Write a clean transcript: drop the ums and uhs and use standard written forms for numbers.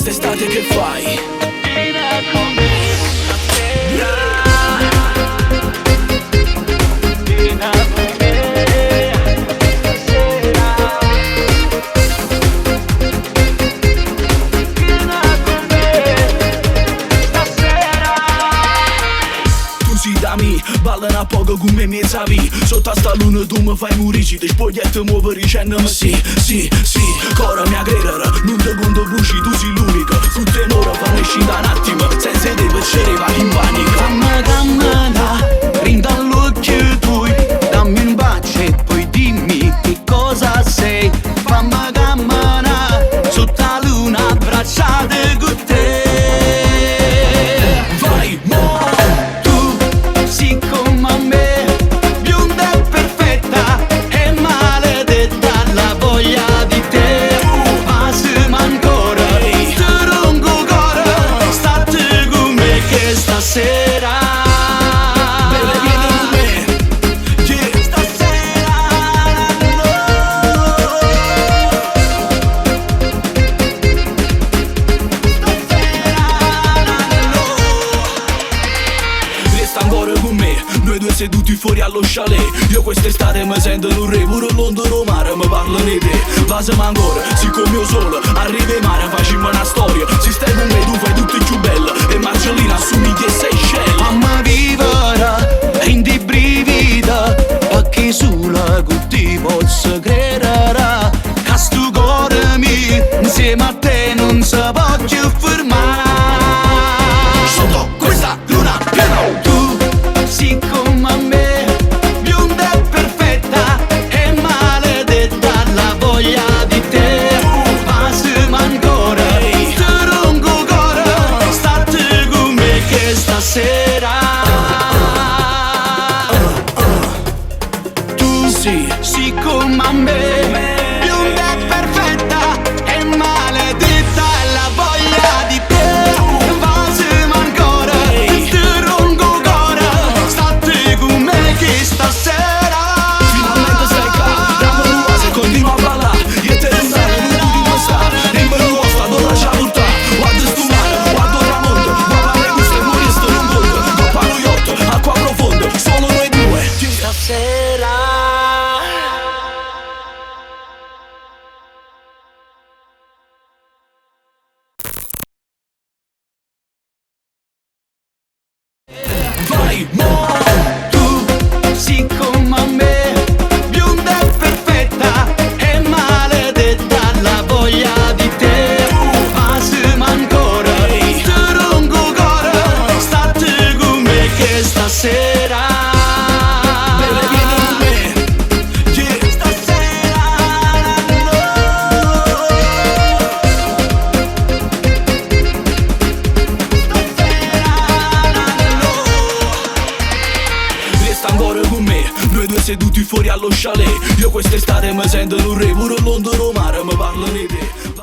quest'estate che fai? Vieni con me stasera. Vieni con me stasera. Vieni con me stasera. Tu si dammi, ballano a poco come mi savi. Sotto a sta luna tu mi fai murici. Te spogliette muovo dicendami sì, sì, sì. Cora mia credere, non te conto voci, tu sei l'unica. Su tenore fanno uscita un attimo, senza te piacere va in panico. Dammi, dammela, rinda all'occhio tuoi. Dammi un bacio e poi dimmi che cosa sei. Fammi cammina, sotto la luna abbracciate con te. Vai, mo! Tu sei come a me, bionda e perfetta, e maledetta la voglia di te. Passami ancora, ti ronco cuore, state con me che stasera. Bella vieni con me, yeah. Stasera, Resta ancora con me, noi due seduti fuori allo chalet. Io quest'estate mi sento un re, pure l'ondo mare mi parlano di te. Passami ancora, siccome io solo arrivo in mare, facciamo una storia. Se stai con me tu fai tutto più bello, e Marcellina assomiglia a Seychelles. mamma vivere in di brivida, perché sulla che ti posso credere. Che sto cuore mio, insieme a te non si può più fermare. Sotto questa luna piena, Tu sei come a me, bionda e perfetta, e maledetta la voglia di te. Passami ancora, ti ronco cuore, state con me che stasera. Tu sì. sei come a me, bionda e perfetta, e maledetta la voglia di te. Passami ancora, ti ronco cuore, state con me che stasera. Finalmente sei qua, rapper nuova, continua a ballare. E te ne stai, non ti dimostrare. In bello vostro, adoro lascia buttare. Guarda sto mare, guarda il tramonto. Guarda me gusto e muori sto non conto. Coppa lo yacht, acqua profonda, solo noi due. Stasera. Vai, mo! Tu sei come a me, bionda e perfetta, e maledetta la voglia di te. Passami ancora, ti ronco cuore, state con me che stasera. Bella vieni con me, yeah. Stasera, Resta ancora con me, noi due seduti fuori allo chalet. Io quest'estate mi sento un re, pure l'ondo mare mi parlano di te.